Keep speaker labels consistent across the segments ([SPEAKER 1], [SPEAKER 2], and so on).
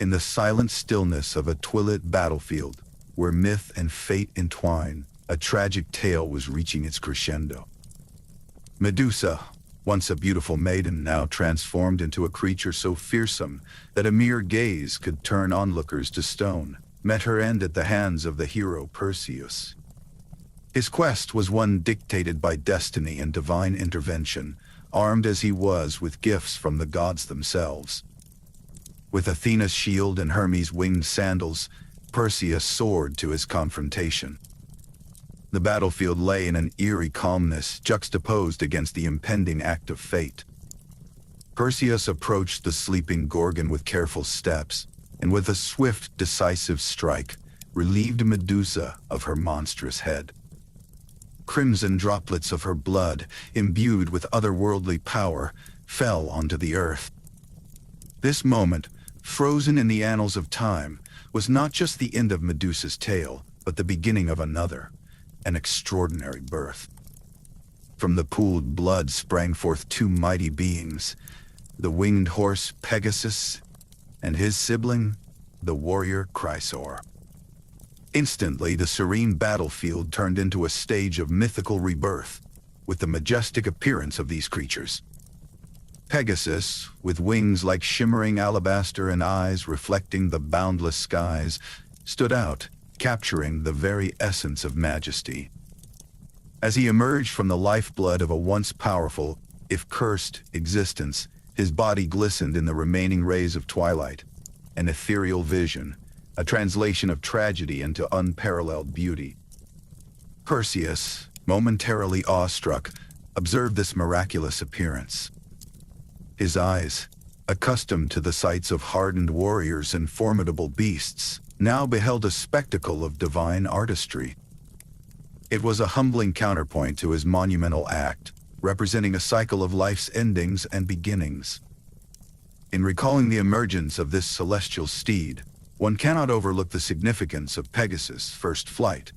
[SPEAKER 1] In the silent stillness of a twilit battlefield, where myth and fate entwine, a tragic tale was reaching its crescendo. Medusa, once a beautiful maiden, now transformed into a creature so fearsome that a mere gaze could turn onlookers to stone, met her end at the hands of the hero Perseus. His quest was one dictated by destiny and divine intervention, armed as he was with gifts from the gods themselves. With Athena's shield and Hermes' winged sandals, Perseus soared to his confrontation. The battlefield lay in an eerie calmness juxtaposed against the impending act of fate. Perseus approached the sleeping Gorgon with careful steps, and with a swift, decisive strike, relieved Medusa of her monstrous head. Crimson droplets of her blood, imbued with otherworldly power, fell onto the earth. This moment, frozen in the annals of time, was not just the end of Medusa's tale, but the beginning of another, an extraordinary birth. From the pooled blood sprang forth two mighty beings, the winged horse Pegasus, and his sibling, the warrior Chrysaor. Instantly, the serene battlefield turned into a stage of mythical rebirth, with the majestic appearance of these creatures. Pegasus, with wings like shimmering alabaster and eyes reflecting the boundless skies, stood out, capturing the very essence of majesty. As he emerged from the lifeblood of a once powerful, if cursed, existence, his body glistened in the remaining rays of twilight, an ethereal vision, a translation of tragedy into unparalleled beauty. Perseus, momentarily awestruck, observed this miraculous appearance. His eyes, accustomed to the sights of hardened warriors and formidable beasts, now beheld a spectacle of divine artistry. It was a humbling counterpoint to his monumental act, representing a cycle of life's endings and beginnings. In recalling the emergence of this celestial steed, one cannot overlook the significance of Pegasus' first flight.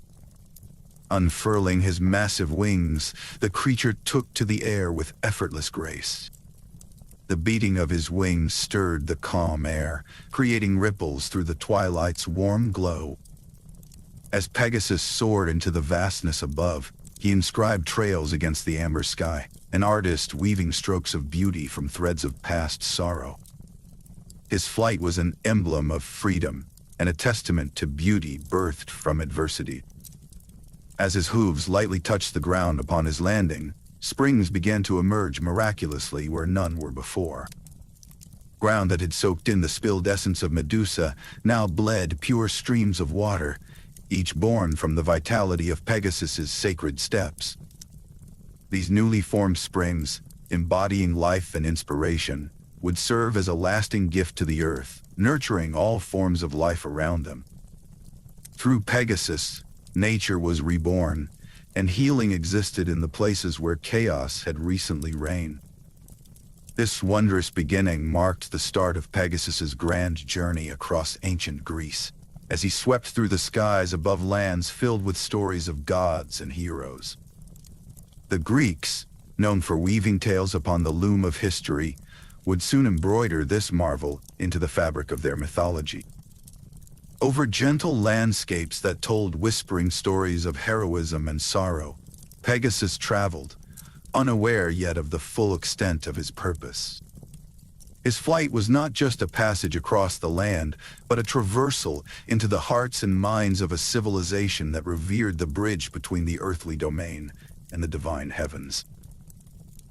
[SPEAKER 1] Unfurling his massive wings, the creature took to the air with effortless grace. The beating of his wings stirred the calm air, creating ripples through the twilight's warm glow. As Pegasus soared into the vastness above, he inscribed trails against the amber sky, an artist weaving strokes of beauty from threads of past sorrow. His flight was an emblem of freedom, and a testament to beauty birthed from adversity. As his hooves lightly touched the ground upon his landing, springs began to emerge miraculously where none were before. Ground that had soaked in the spilled essence of Medusa now bled pure streams of water, each born from the vitality of Pegasus's sacred steps. These newly formed springs, embodying life and inspiration, would serve as a lasting gift to the earth, nurturing all forms of life around them. Through Pegasus, nature was reborn, and healing existed in the places where chaos had recently reigned. This wondrous beginning marked the start of Pegasus's grand journey across ancient Greece, as he swept through the skies above lands filled with stories of gods and heroes. The Greeks, known for weaving tales upon the loom of history, would soon embroider this marvel into the fabric of their mythology. Over gentle landscapes that told whispering stories of heroism and sorrow, Pegasus traveled, unaware yet of the full extent of his purpose. His flight was not just a passage across the land, but a traversal into the hearts and minds of a civilization that revered the bridge between the earthly domain and the divine heavens.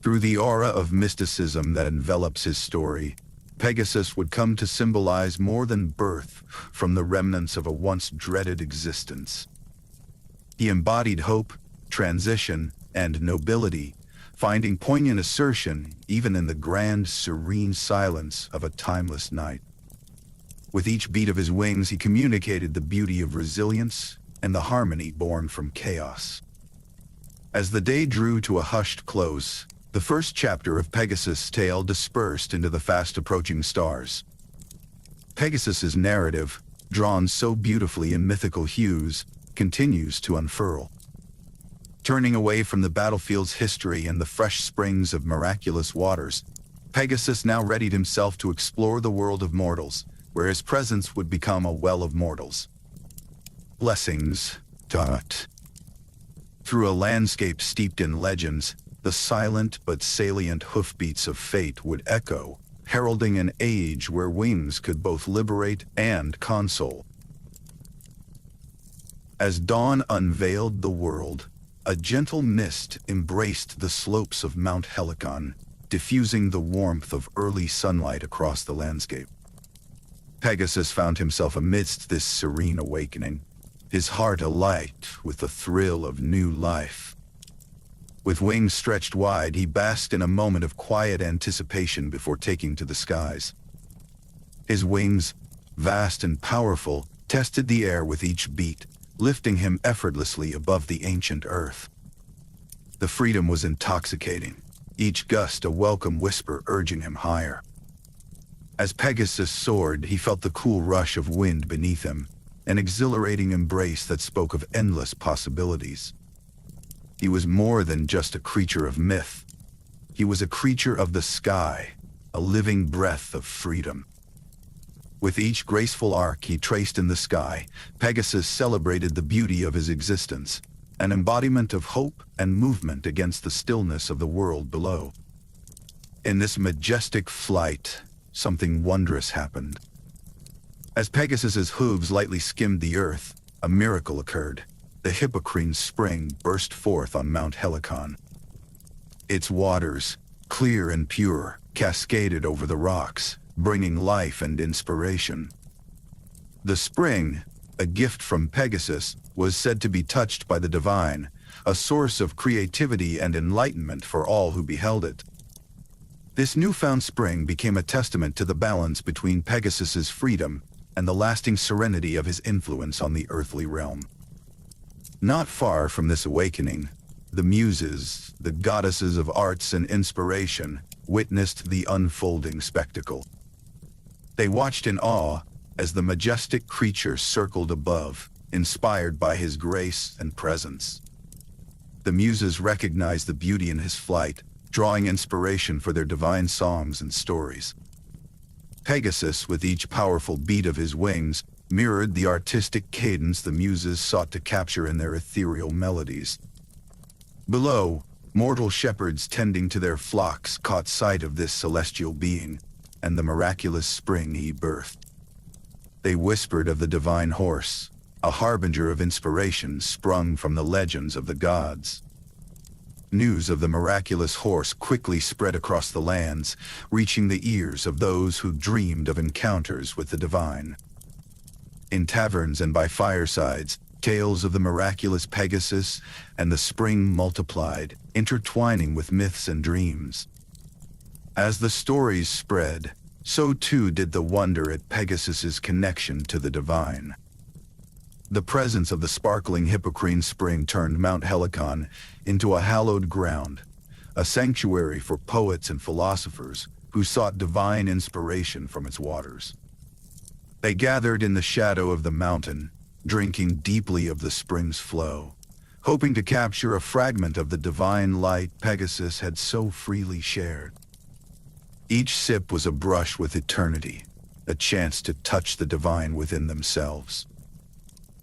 [SPEAKER 1] Through the aura of mysticism that envelops his story, Pegasus would come to symbolize more than birth from the remnants of a once dreaded existence. He embodied hope, transition, and nobility, finding poignant assertion even in the grand, serene silence of a timeless night. With each beat of his wings, he communicated the beauty of resilience and the harmony born from chaos. As the day drew to a hushed close, the first chapter of Pegasus' tale dispersed into the fast-approaching stars. Pegasus's narrative, drawn so beautifully in mythical hues, continues to unfurl. Turning away from the battlefield's history and the fresh springs of miraculous waters, Pegasus now readied himself to explore the world of mortals, where his presence would become a well of mortals. Blessings. Through a landscape steeped in legends, the silent but salient hoofbeats of fate would echo, heralding an age where wings could both liberate and console. As dawn unveiled the world, a gentle mist embraced the slopes of Mount Helicon, diffusing the warmth of early sunlight across the landscape. Pegasus found himself amidst this serene awakening, his heart alight with the thrill of new life. With wings stretched wide, he basked in a moment of quiet anticipation before taking to the skies. His wings, vast and powerful, tested the air with each beat, lifting him effortlessly above the ancient earth. The freedom was intoxicating, each gust a welcome whisper urging him higher. As Pegasus soared, he felt the cool rush of wind beneath him, an exhilarating embrace that spoke of endless possibilities. He was more than just a creature of myth. He was a creature of the sky, a living breath of freedom. With each graceful arc he traced in the sky, Pegasus celebrated the beauty of his existence, an embodiment of hope and movement against the stillness of the world below. In this majestic flight, something wondrous happened. As Pegasus's hooves lightly skimmed the earth, a miracle occurred. The Hippocrene spring burst forth on Mount Helicon. Its waters, clear and pure, cascaded over the rocks, bringing life and inspiration. The spring, a gift from Pegasus, was said to be touched by the divine, a source of creativity and enlightenment for all who beheld it. This newfound spring became a testament to the balance between Pegasus's freedom and the lasting serenity of his influence on the earthly realm. Not far from this awakening, the Muses, the goddesses of arts and inspiration, witnessed the unfolding spectacle. They watched in awe as the majestic creature circled above, inspired by his grace and presence. The Muses recognized the beauty in his flight, drawing inspiration for their divine songs and stories. Pegasus, with each powerful beat of his wings, mirrored the artistic cadence the Muses sought to capture in their ethereal melodies. Below, mortal shepherds tending to their flocks caught sight of this celestial being and the miraculous spring he birthed. They whispered of the divine horse, a harbinger of inspiration sprung from the legends of the gods. News of the miraculous horse quickly spread across the lands, reaching the ears of those who dreamed of encounters with the divine. In taverns and by firesides, tales of the miraculous Pegasus and the spring multiplied, intertwining with myths and dreams. As the stories spread, so too did the wonder at Pegasus's connection to the divine. The presence of the sparkling Hippocrene spring turned Mount Helicon into a hallowed ground, a sanctuary for poets and philosophers who sought divine inspiration from its waters. They gathered in the shadow of the mountain, drinking deeply of the spring's flow, hoping to capture a fragment of the divine light Pegasus had so freely shared. Each sip was a brush with eternity, a chance to touch the divine within themselves.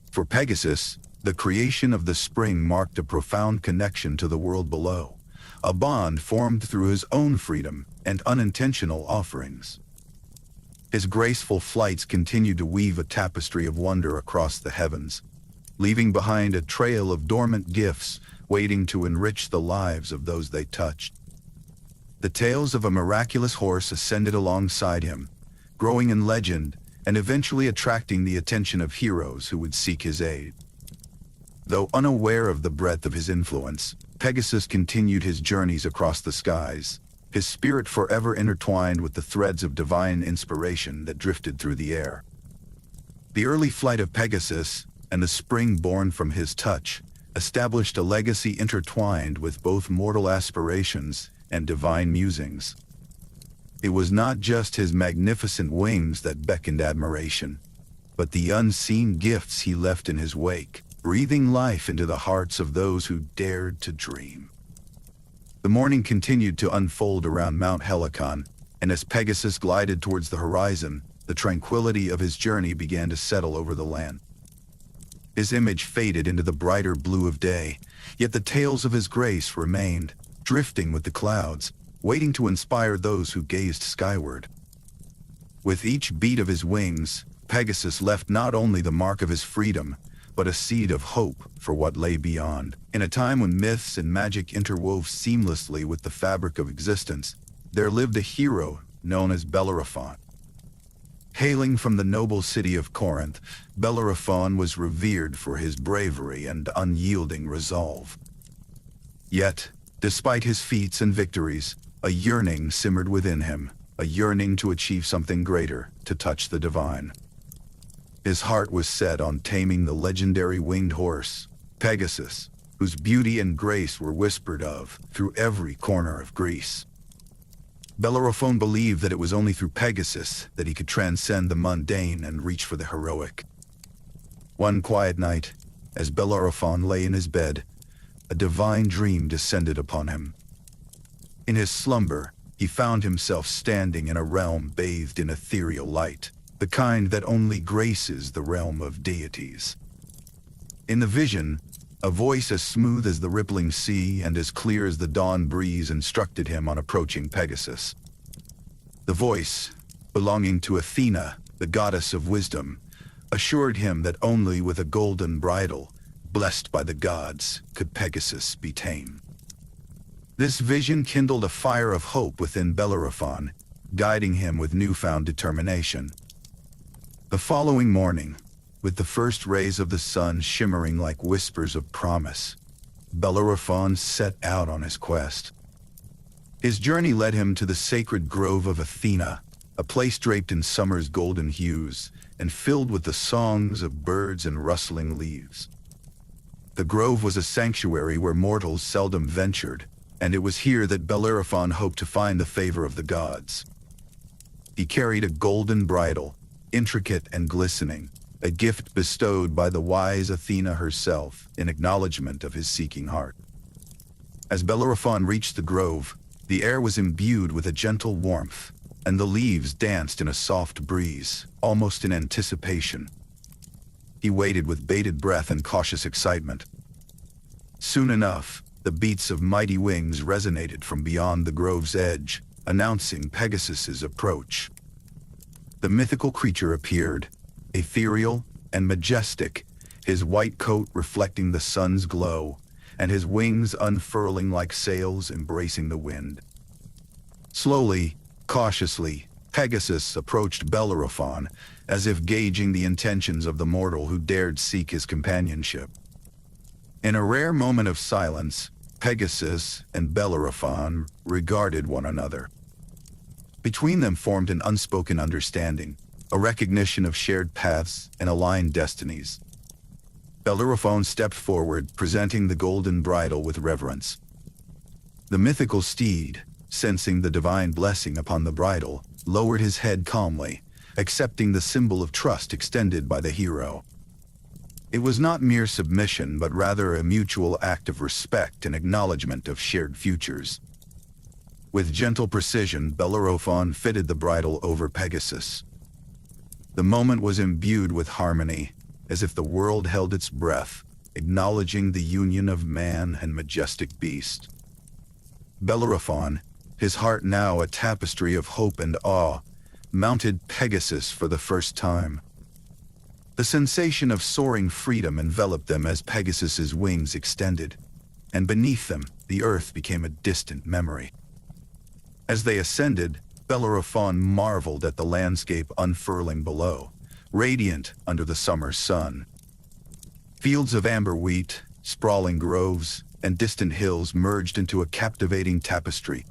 [SPEAKER 1] For Pegasus, the creation of the spring marked a profound connection to the world below, a bond formed through his own freedom and unintentional offerings. His graceful flights continued to weave a tapestry of wonder across the heavens, leaving behind a trail of dormant gifts waiting to enrich the lives of those they touched. The tales of a miraculous horse ascended alongside him, growing in legend and eventually attracting the attention of heroes who would seek his aid. Though unaware of the breadth of his influence, Pegasus continued his journeys across the skies, his spirit forever intertwined with the threads of divine inspiration that drifted through the air. The early flight of Pegasus, and the spring born from his touch, established a legacy intertwined with both mortal aspirations and divine musings. It was not just his magnificent wings that beckoned admiration, but the unseen gifts he left in his wake, breathing life into the hearts of those who dared to dream. The morning continued to unfold around Mount Helicon, and as Pegasus glided towards the horizon, the tranquility of his journey began to settle over the land. His image faded into the brighter blue of day, yet the tales of his grace remained, drifting with the clouds, waiting to inspire those who gazed skyward. With each beat of his wings, Pegasus left not only the mark of his freedom, but a seed of hope for what lay beyond. In a time when myths and magic interwove seamlessly with the fabric of existence, there lived a hero known as Bellerophon. Hailing from the noble city of Corinth, Bellerophon was revered for his bravery and unyielding resolve. Yet, despite his feats and victories, a yearning simmered within him, a yearning to achieve something greater, to touch the divine. His heart was set on taming the legendary winged horse, Pegasus, whose beauty and grace were whispered of through every corner of Greece. Bellerophon believed that it was only through Pegasus that he could transcend the mundane and reach for the heroic. One quiet night, as Bellerophon lay in his bed, a divine dream descended upon him. In his slumber, he found himself standing in a realm bathed in ethereal light, the kind that only graces the realm of deities. In the vision, a voice as smooth as the rippling sea and as clear as the dawn breeze instructed him on approaching Pegasus. The voice, belonging to Athena, the goddess of wisdom, assured him that only with a golden bridle, blessed by the gods, could Pegasus be tamed. This vision kindled a fire of hope within Bellerophon, guiding him with newfound determination. The following morning, with the first rays of the sun shimmering like whispers of promise, Bellerophon set out on his quest. His journey led him to the sacred grove of Athena, a place draped in summer's golden hues and filled with the songs of birds and rustling leaves. The grove was a sanctuary where mortals seldom ventured, and it was here that Bellerophon hoped to find the favor of the gods. He carried a golden bridle, intricate and glistening, a gift bestowed by the wise Athena herself in acknowledgement of his seeking heart. As Bellerophon reached the grove, the air was imbued with a gentle warmth, and the leaves danced in a soft breeze, almost in anticipation. He waited with bated breath and cautious excitement. Soon enough, the beats of mighty wings resonated from beyond the grove's edge, announcing Pegasus's approach. The mythical creature appeared, ethereal and majestic, his white coat reflecting the sun's glow, and his wings unfurling like sails embracing the wind. Slowly, cautiously, Pegasus approached Bellerophon, as if gauging the intentions of the mortal who dared seek his companionship. In a rare moment of silence, Pegasus and Bellerophon regarded one another. Between them formed an unspoken understanding, a recognition of shared paths and aligned destinies. Bellerophon stepped forward, presenting the golden bridle with reverence. The mythical steed, sensing the divine blessing upon the bridle, lowered his head calmly, accepting the symbol of trust extended by the hero. It was not mere submission, but rather a mutual act of respect and acknowledgement of shared futures. With gentle precision, Bellerophon fitted the bridle over Pegasus. The moment was imbued with harmony, as if the world held its breath, acknowledging the union of man and majestic beast. Bellerophon, his heart now a tapestry of hope and awe, mounted Pegasus for the first time. The sensation of soaring freedom enveloped them as Pegasus's wings extended, and beneath them, the earth became a distant memory. As they ascended, Bellerophon marveled at the landscape unfurling below, radiant under the summer sun. Fields of amber wheat, sprawling groves, and distant hills merged into a captivating tapestry.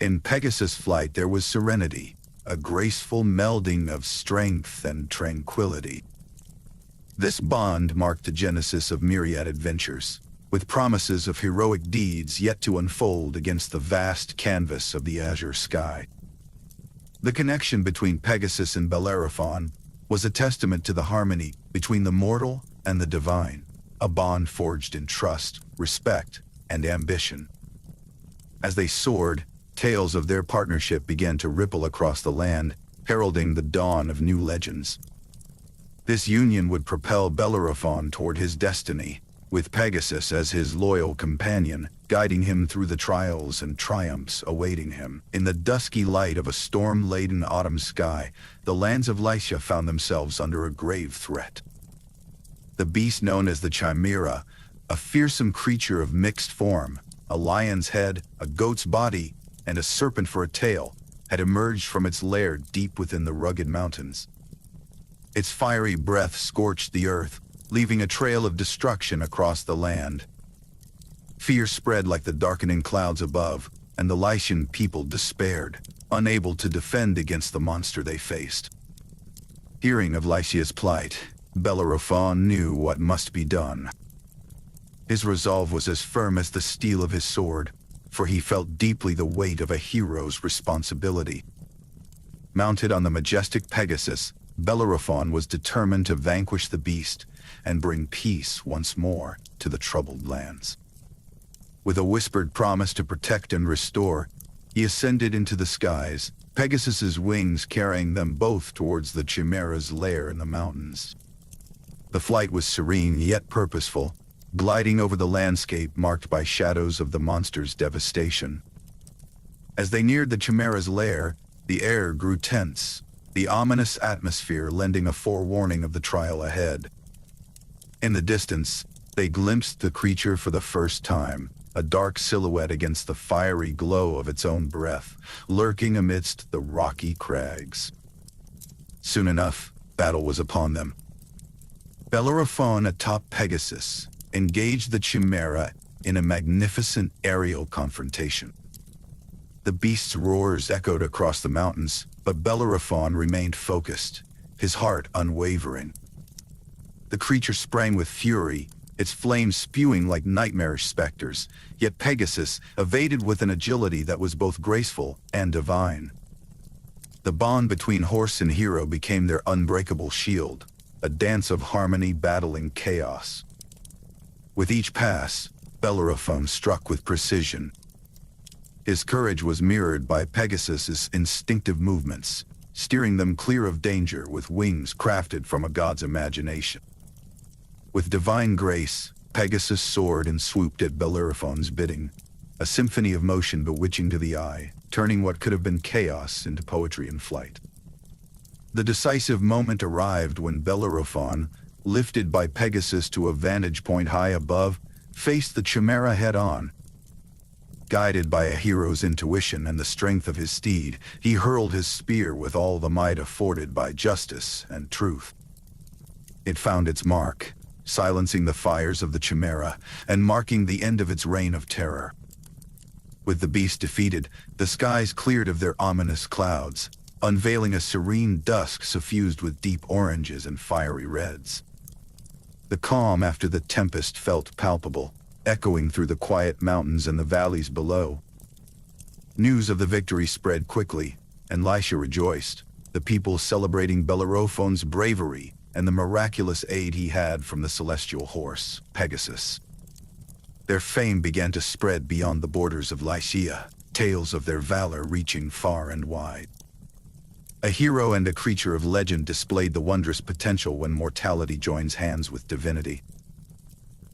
[SPEAKER 1] In Pegasus' flight there was serenity, a graceful melding of strength and tranquility. This bond marked the genesis of myriad adventures, with promises of heroic deeds yet to unfold against the vast canvas of the azure sky. The connection between Pegasus and Bellerophon was a testament to the harmony between the mortal and the divine, a bond forged in trust, respect, and ambition. As they soared, tales of their partnership began to ripple across the land, heralding the dawn of new legends. This union would propel Bellerophon toward his destiny, with Pegasus as his loyal companion, guiding him through the trials and triumphs awaiting him. In the dusky light of a storm-laden autumn sky, the lands of Lycia found themselves under a grave threat. The beast known as the Chimera, a fearsome creature of mixed form, a lion's head, a goat's body, and a serpent for a tail, had emerged from its lair deep within the rugged mountains. Its fiery breath scorched the earth, leaving a trail of destruction across the land. Fear spread like the darkening clouds above, and the Lycian people despaired, unable to defend against the monster they faced. Hearing of Lycia's plight, Bellerophon knew what must be done. His resolve was as firm as the steel of his sword, for he felt deeply the weight of a hero's responsibility. Mounted on the majestic Pegasus, Bellerophon was determined to vanquish the beast and bring peace once more to the troubled lands. With a whispered promise to protect and restore, he ascended into the skies, Pegasus's wings carrying them both towards the Chimera's lair in the mountains. The flight was serene yet purposeful, gliding over the landscape marked by shadows of the monster's devastation. As they neared the Chimera's lair, the air grew tense, the ominous atmosphere lending a forewarning of the trial ahead. In the distance, they glimpsed the creature for the first time, a dark silhouette against the fiery glow of its own breath, lurking amidst the rocky crags. Soon enough, battle was upon them. Bellerophon atop Pegasus engaged the Chimera in a magnificent aerial confrontation. The beast's roars echoed across the mountains, but Bellerophon remained focused, his heart unwavering. The creature sprang with fury, its flames spewing like nightmarish specters, yet Pegasus evaded with an agility that was both graceful and divine. The bond between horse and hero became their unbreakable shield, a dance of harmony battling chaos. With each pass, Bellerophon struck with precision. His courage was mirrored by Pegasus's instinctive movements, steering them clear of danger with wings crafted from a god's imagination. With divine grace, Pegasus soared and swooped at Bellerophon's bidding, a symphony of motion bewitching to the eye, turning what could have been chaos into poetry in flight. The decisive moment arrived when Bellerophon, lifted by Pegasus to a vantage point high above, faced the Chimera head-on. Guided by a hero's intuition and the strength of his steed, he hurled his spear with all the might afforded by justice and truth. It found its mark, silencing the fires of the Chimera and marking the end of its reign of terror. With the beast defeated, the skies cleared of their ominous clouds, unveiling a serene dusk suffused with deep oranges and fiery reds. The calm after the tempest felt palpable, echoing through the quiet mountains and the valleys below. News of the victory spread quickly, and Lycia rejoiced, the people celebrating Bellerophon's bravery and the miraculous aid he had from the celestial horse, Pegasus. Their fame began to spread beyond the borders of Lycia, tales of their valor reaching far and wide. A hero and a creature of legend displayed the wondrous potential when mortality joins hands with divinity.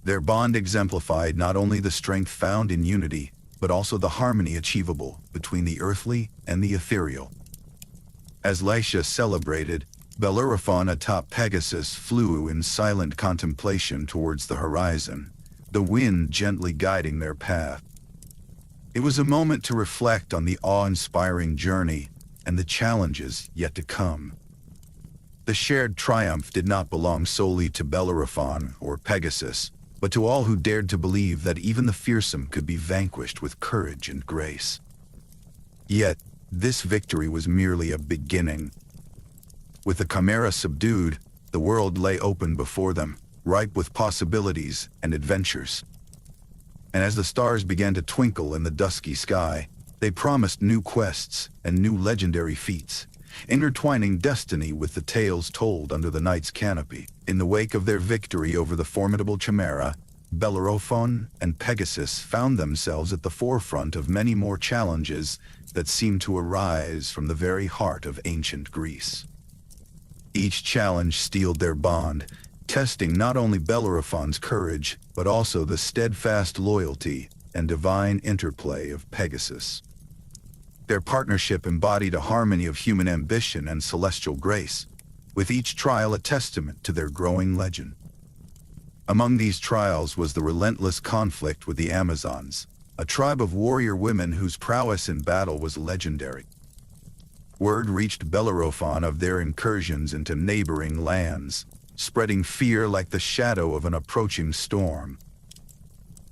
[SPEAKER 1] Their bond exemplified not only the strength found in unity, but also the harmony achievable between the earthly and the ethereal. As Lycia celebrated, Bellerophon atop Pegasus flew in silent contemplation towards the horizon, the wind gently guiding their path. It was a moment to reflect on the awe-inspiring journey and the challenges yet to come. The shared triumph did not belong solely to Bellerophon or Pegasus, but to all who dared to believe that even the fearsome could be vanquished with courage and grace. Yet, this victory was merely a beginning. With the Chimera subdued, the world lay open before them, ripe with possibilities and adventures. And as the stars began to twinkle in the dusky sky, they promised new quests and new legendary feats, intertwining destiny with the tales told under the night's canopy. In the wake of their victory over the formidable Chimera, Bellerophon and Pegasus found themselves at the forefront of many more challenges that seemed to arise from the very heart of ancient Greece. Each challenge steeled their bond, testing not only Bellerophon's courage, but also the steadfast loyalty and divine interplay of Pegasus. Their partnership embodied a harmony of human ambition and celestial grace, with each trial a testament to their growing legend. Among these trials was the relentless conflict with the Amazons, a tribe of warrior women whose prowess in battle was legendary. Word reached Bellerophon of their incursions into neighboring lands, spreading fear like the shadow of an approaching storm.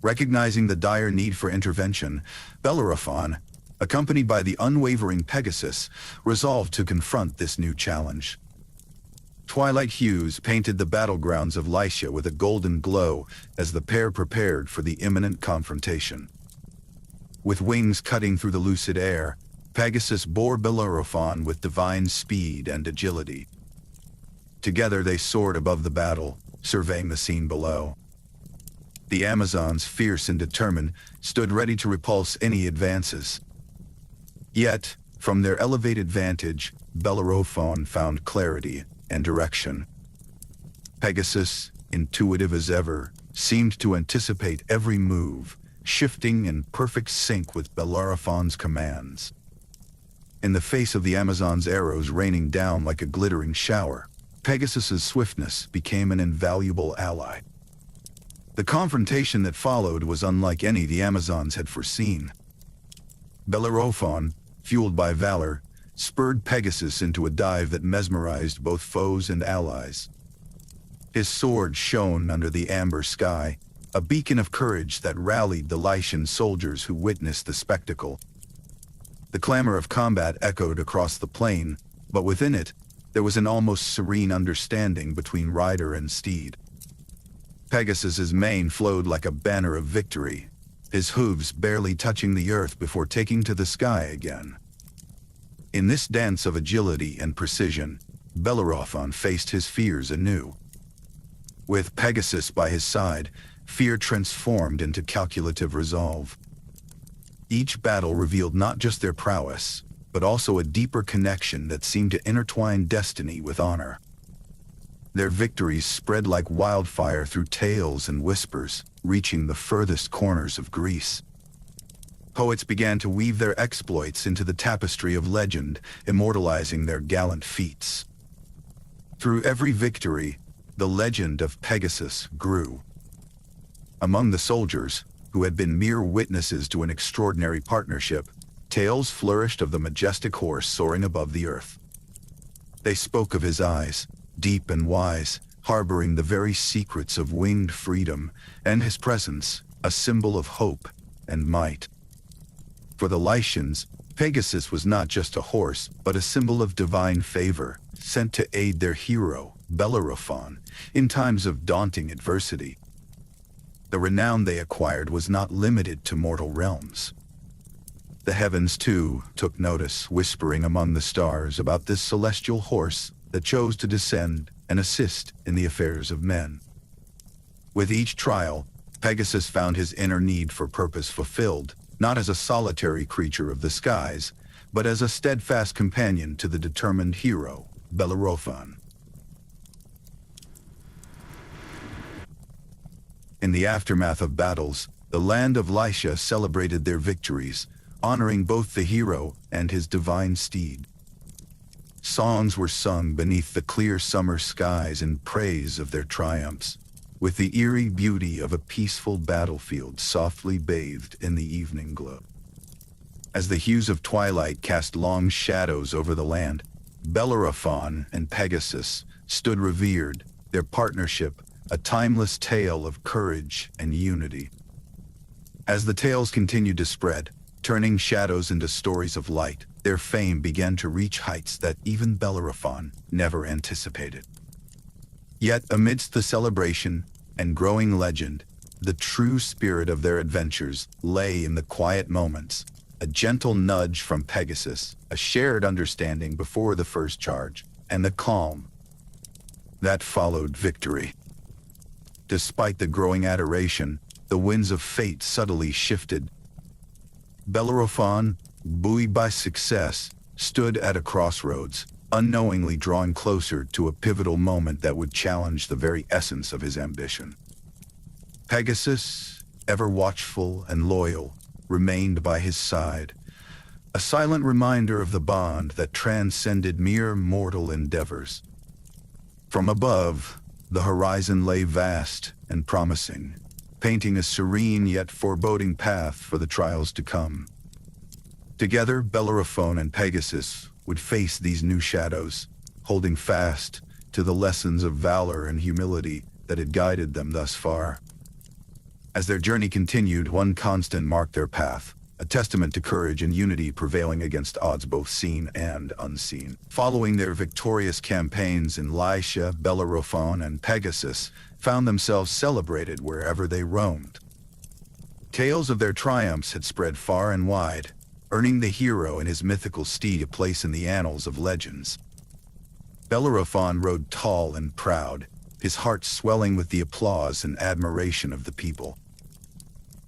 [SPEAKER 1] Recognizing the dire need for intervention, Bellerophon, accompanied by the unwavering Pegasus, resolved to confront this new challenge. Twilight hues painted the battlegrounds of Lycia with a golden glow as the pair prepared for the imminent confrontation. With wings cutting through the lucid air, Pegasus bore Bellerophon with divine speed and agility. Together they soared above the battle, surveying the scene below. The Amazons, fierce and determined, stood ready to repulse any advances. Yet, from their elevated vantage, Bellerophon found clarity and direction. Pegasus, intuitive as ever, seemed to anticipate every move, shifting in perfect sync with Bellerophon's commands. In the face of the Amazon's arrows raining down like a glittering shower, Pegasus's swiftness became an invaluable ally. The confrontation that followed was unlike any the Amazons had foreseen. Bellerophon, fueled by valor, spurred Pegasus into a dive that mesmerized both foes and allies. His sword shone under the amber sky, a beacon of courage that rallied the Lycian soldiers who witnessed the spectacle. The clamor of combat echoed across the plain, but within it, there was an almost serene understanding between rider and steed. Pegasus's mane flowed like a banner of victory, his hooves barely touching the earth before taking to the sky again. In this dance of agility and precision, Bellerophon faced his fears anew. With Pegasus by his side, fear transformed into calculative resolve. Each battle revealed not just their prowess, but also a deeper connection that seemed to intertwine destiny with honor. Their victories spread like wildfire through tales and whispers, reaching the furthest corners of Greece. Poets began to weave their exploits into the tapestry of legend, immortalizing their gallant feats. Through every victory, the legend of Pegasus grew. Among the soldiers, who had been mere witnesses to an extraordinary partnership, tales flourished of the majestic horse soaring above the earth. They spoke of his eyes, deep and wise, harboring the very secrets of winged freedom, and his presence, a symbol of hope and might. For the Lycians, Pegasus was not just a horse, but a symbol of divine favor, sent to aid their hero, Bellerophon, in times of daunting adversity. The renown they acquired was not limited to mortal realms. The heavens, too, took notice, whispering among the stars about this celestial horse that chose to descend and assist in the affairs of men. With each trial, Pegasus found his inner need for purpose fulfilled, not as a solitary creature of the skies, but as a steadfast companion to the determined hero, Bellerophon. In the aftermath of battles, the land of Lycia celebrated their victories, honoring both the hero and his divine steed. Songs were sung beneath the clear summer skies in praise of their triumphs, with the eerie beauty of a peaceful battlefield softly bathed in the evening glow. As the hues of twilight cast long shadows over the land, Bellerophon and Pegasus stood revered, their partnership a timeless tale of courage and unity. As the tales continued to spread, turning shadows into stories of light, their fame began to reach heights that even Bellerophon never anticipated. Yet amidst the celebration and growing legend, the true spirit of their adventures lay in the quiet moments, a gentle nudge from Pegasus, a shared understanding before the first charge, and the calm that followed victory. Despite the growing adoration, the winds of fate subtly shifted. Bellerophon, buoyed by success, stood at a crossroads, unknowingly drawing closer to a pivotal moment that would challenge the very essence of his ambition. Pegasus, ever watchful and loyal, remained by his side, a silent reminder of the bond that transcended mere mortal endeavors. From above, the horizon lay vast and promising, painting a serene yet foreboding path for the trials to come. Together, Bellerophon and Pegasus would face these new shadows, holding fast to the lessons of valor and humility that had guided them thus far. As their journey continued, one constant marked their path, a testament to courage and unity prevailing against odds both seen and unseen. Following their victorious campaigns in Lycia, Bellerophon and Pegasus found themselves celebrated wherever they roamed. Tales of their triumphs had spread far and wide, earning the hero and his mythical steed a place in the annals of legends. Bellerophon rode tall and proud, his heart swelling with the applause and admiration of the people.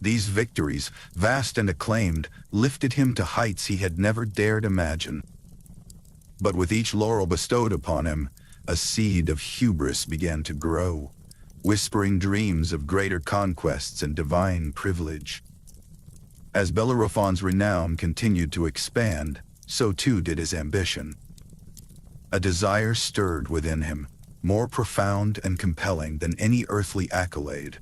[SPEAKER 1] These victories, vast and acclaimed, lifted him to heights he had never dared imagine. But with each laurel bestowed upon him, a seed of hubris began to grow, whispering dreams of greater conquests and divine privilege. As Bellerophon's renown continued to expand, so too did his ambition. A desire stirred within him, more profound and compelling than any earthly accolade.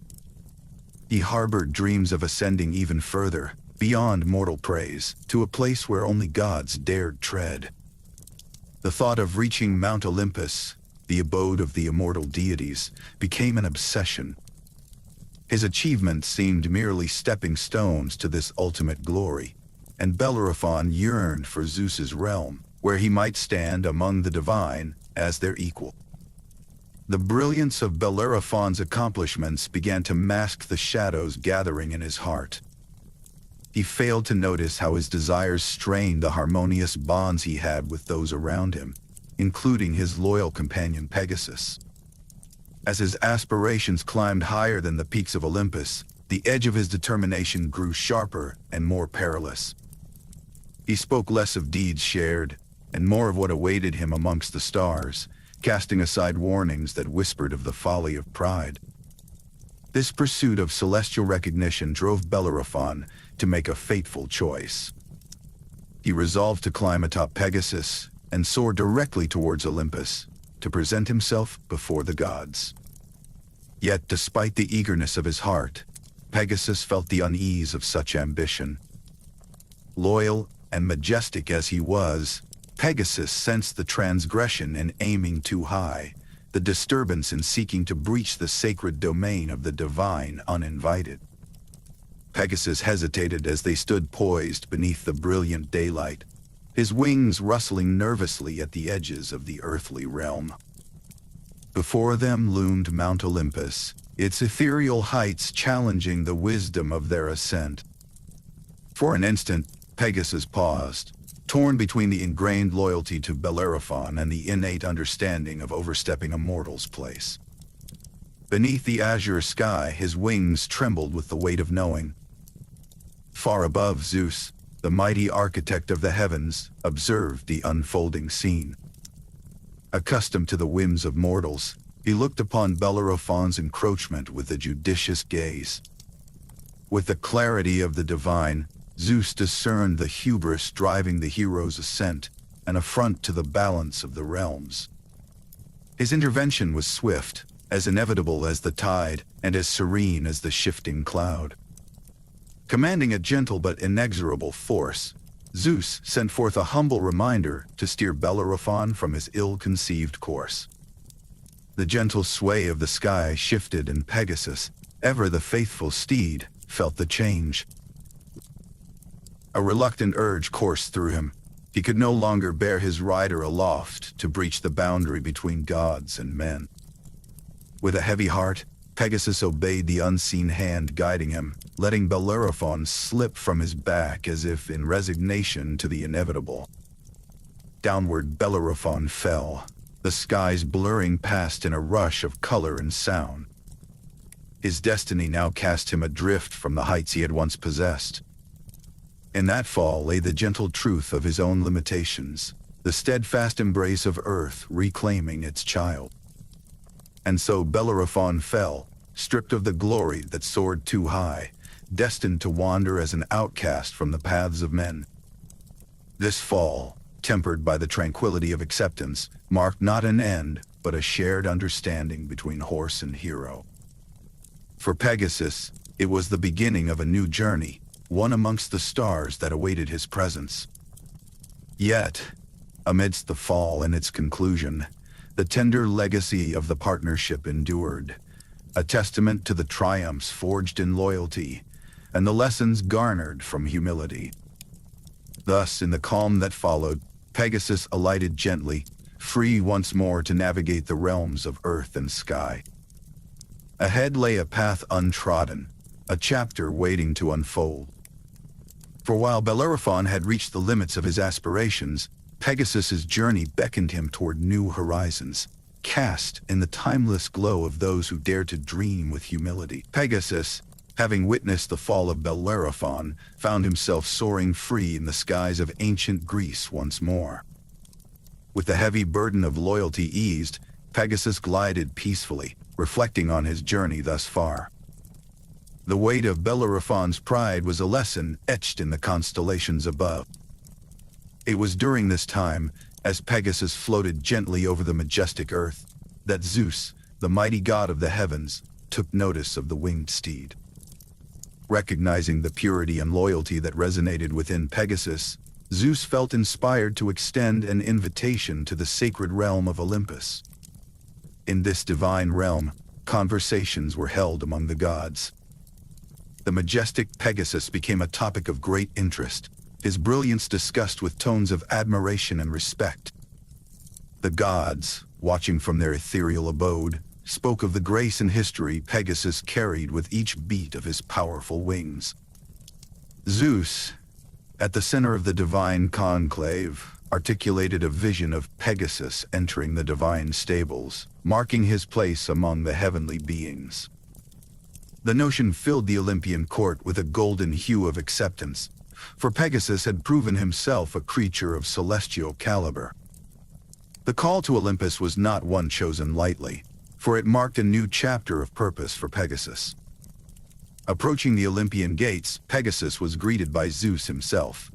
[SPEAKER 1] He harbored dreams of ascending even further, beyond mortal praise, to a place where only gods dared tread. The thought of reaching Mount Olympus, the abode of the immortal deities, became an obsession. His achievements seemed merely stepping stones to this ultimate glory, and Bellerophon yearned for Zeus's realm, where he might stand among the divine as their equal. The brilliance of Bellerophon's accomplishments began to mask the shadows gathering in his heart. He failed to notice how his desires strained the harmonious bonds he had with those around him, including his loyal companion Pegasus. As his aspirations climbed higher than the peaks of Olympus, the edge of his determination grew sharper and more perilous. He spoke less of deeds shared, and more of what awaited him amongst the stars, casting aside warnings that whispered of the folly of pride. This pursuit of celestial recognition drove Bellerophon to make a fateful choice. He resolved to climb atop Pegasus and soar directly towards Olympus, to present himself before the gods. Yet, despite the eagerness of his heart, Pegasus felt the unease of such ambition. Loyal and majestic as he was, Pegasus sensed the transgression in aiming too high, the disturbance in seeking to breach the sacred domain of the divine uninvited. Pegasus hesitated as they stood poised beneath the brilliant daylight, his wings rustling nervously at the edges of the earthly realm. Before them loomed Mount Olympus, its ethereal heights challenging the wisdom of their ascent. For an instant, Pegasus paused, torn between the ingrained loyalty to Bellerophon and the innate understanding of overstepping a mortal's place. Beneath the azure sky, his wings trembled with the weight of knowing. Far above, Zeus, the mighty architect of the heavens, observed the unfolding scene. Accustomed to the whims of mortals, he looked upon Bellerophon's encroachment with a judicious gaze. With the clarity of the divine, Zeus discerned the hubris driving the hero's ascent, an affront to the balance of the realms. His intervention was swift, as inevitable as the tide, and as serene as the shifting cloud. Commanding a gentle but inexorable force, Zeus sent forth a humble reminder to steer Bellerophon from his ill-conceived course. The gentle sway of the sky shifted, and Pegasus, ever the faithful steed, felt the change. A reluctant urge coursed through him. He could no longer bear his rider aloft to breach the boundary between gods and men. With a heavy heart, Pegasus obeyed the unseen hand guiding him, letting Bellerophon slip from his back as if in resignation to the inevitable. Downward Bellerophon fell, the skies blurring past in a rush of color and sound. His destiny now cast him adrift from the heights he had once possessed. In that fall lay the gentle truth of his own limitations, the steadfast embrace of earth reclaiming its child. And so Bellerophon fell, stripped of the glory that soared too high, destined to wander as an outcast from the paths of men. This fall, tempered by the tranquility of acceptance, marked not an end, but a shared understanding between horse and hero. For Pegasus, it was the beginning of a new journey, one amongst the stars that awaited his presence. Yet, amidst the fall and its conclusion, the tender legacy of the partnership endured, a testament to the triumphs forged in loyalty and the lessons garnered from humility. Thus, in the calm that followed, Pegasus alighted gently, free once more to navigate the realms of earth and sky. Ahead lay a path untrodden, a chapter waiting to unfold. For while Bellerophon had reached the limits of his aspirations, Pegasus's journey beckoned him toward new horizons, cast in the timeless glow of those who dare to dream with humility. Pegasus, having witnessed the fall of Bellerophon, found himself soaring free in the skies of ancient Greece once more. With the heavy burden of loyalty eased, Pegasus glided peacefully, reflecting on his journey thus far. The weight of Bellerophon's pride was a lesson etched in the constellations above. It was during this time, as Pegasus floated gently over the majestic earth, that Zeus, the mighty god of the heavens, took notice of the winged steed. Recognizing the purity and loyalty that resonated within Pegasus, Zeus felt inspired to extend an invitation to the sacred realm of Olympus. In this divine realm, conversations were held among the gods. The majestic Pegasus became a topic of great interest, his brilliance discussed with tones of admiration and respect. The gods, watching from their ethereal abode, spoke of the grace and history Pegasus carried with each beat of his powerful wings. Zeus, at the center of the divine conclave, articulated a vision of Pegasus entering the divine stables, marking his place among the heavenly beings. The notion filled the Olympian court with a golden hue of acceptance, for Pegasus had proven himself a creature of celestial caliber. The call to Olympus was not one chosen lightly, for it marked a new chapter of purpose for Pegasus. Approaching the Olympian gates, Pegasus was greeted by Zeus himself.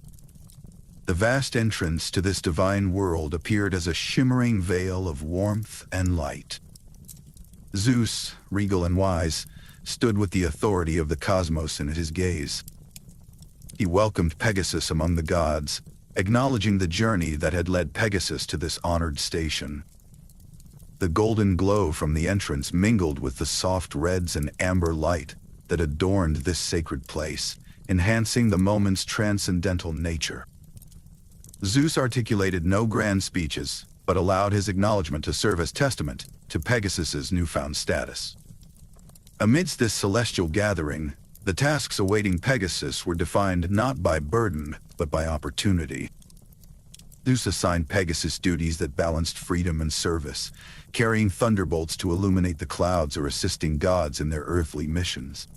[SPEAKER 1] The vast entrance to this divine world appeared as a shimmering veil of warmth and light. Zeus, regal and wise, stood with the authority of the cosmos in his gaze. He welcomed Pegasus among the gods, acknowledging the journey that had led Pegasus to this honored station. The golden glow from the entrance mingled with the soft reds and amber light that adorned this sacred place, enhancing the moment's transcendental nature. Zeus articulated no grand speeches, but allowed his acknowledgement to serve as testament to Pegasus's newfound status. Amidst this celestial gathering, the tasks awaiting Pegasus were defined not by burden, but by opportunity. Zeus assigned Pegasus duties that balanced freedom and service, carrying thunderbolts to illuminate the clouds or assisting gods in their earthly missions.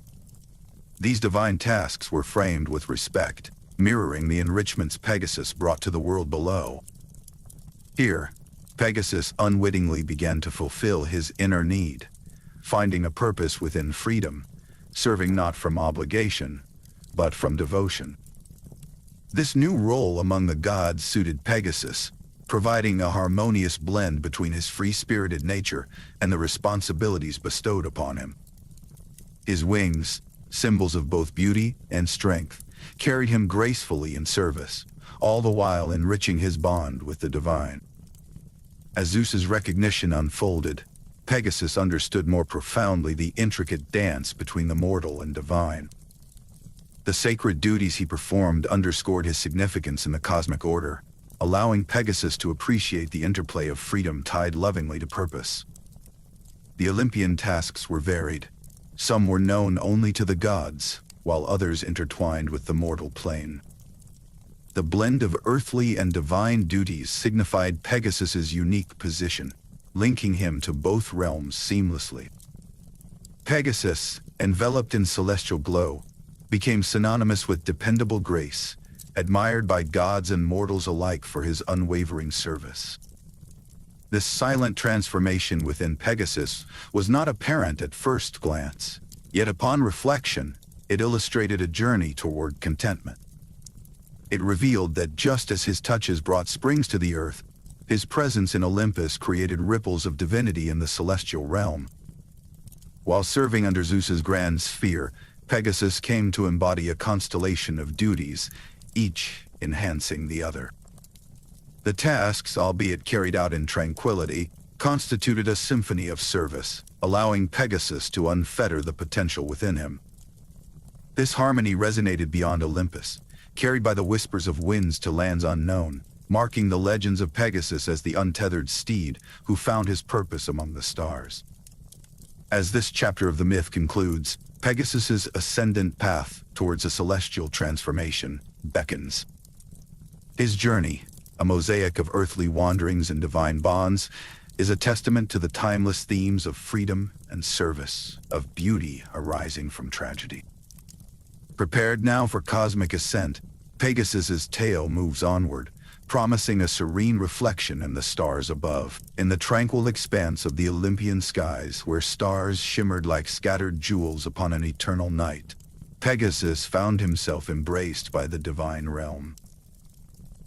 [SPEAKER 1] These divine tasks were framed with respect, mirroring the enrichments Pegasus brought to the world below. Here, Pegasus unwittingly began to fulfill his inner need, finding a purpose within freedom, serving not from obligation, but from devotion. This new role among the gods suited Pegasus, providing a harmonious blend between his free-spirited nature and the responsibilities bestowed upon him. His wings, symbols of both beauty and strength, carried him gracefully in service, all the while enriching his bond with the divine. As Zeus's recognition unfolded, Pegasus understood more profoundly the intricate dance between the mortal and divine. The sacred duties he performed underscored his significance in the cosmic order, allowing Pegasus to appreciate the interplay of freedom tied lovingly to purpose. The Olympian tasks were varied. Some were known only to the gods, while others intertwined with the mortal plane. The blend of earthly and divine duties signified Pegasus's unique position, linking him to both realms seamlessly. Pegasus, enveloped in celestial glow, became synonymous with dependable grace, admired by gods and mortals alike for his unwavering service. This silent transformation within Pegasus was not apparent at first glance, yet upon reflection, it illustrated a journey toward contentment. It revealed that just as his touches brought springs to the earth, his presence in Olympus created ripples of divinity in the celestial realm. While serving under Zeus's grand sphere, Pegasus came to embody a constellation of duties, each enhancing the other. The tasks, albeit carried out in tranquility, constituted a symphony of service, allowing Pegasus to unfetter the potential within him. This harmony resonated beyond Olympus, carried by the whispers of winds to lands unknown, marking the legends of Pegasus as the untethered steed who found his purpose among the stars. As this chapter of the myth concludes, Pegasus's ascendant path towards a celestial transformation beckons. His journey, a mosaic of earthly wanderings and divine bonds, is a testament to the timeless themes of freedom and service, of beauty arising from tragedy. Prepared now for cosmic ascent, Pegasus's tale moves onward, promising a serene reflection in the stars above. In the tranquil expanse of the Olympian skies, where stars shimmered like scattered jewels upon an eternal night, Pegasus found himself embraced by the divine realm.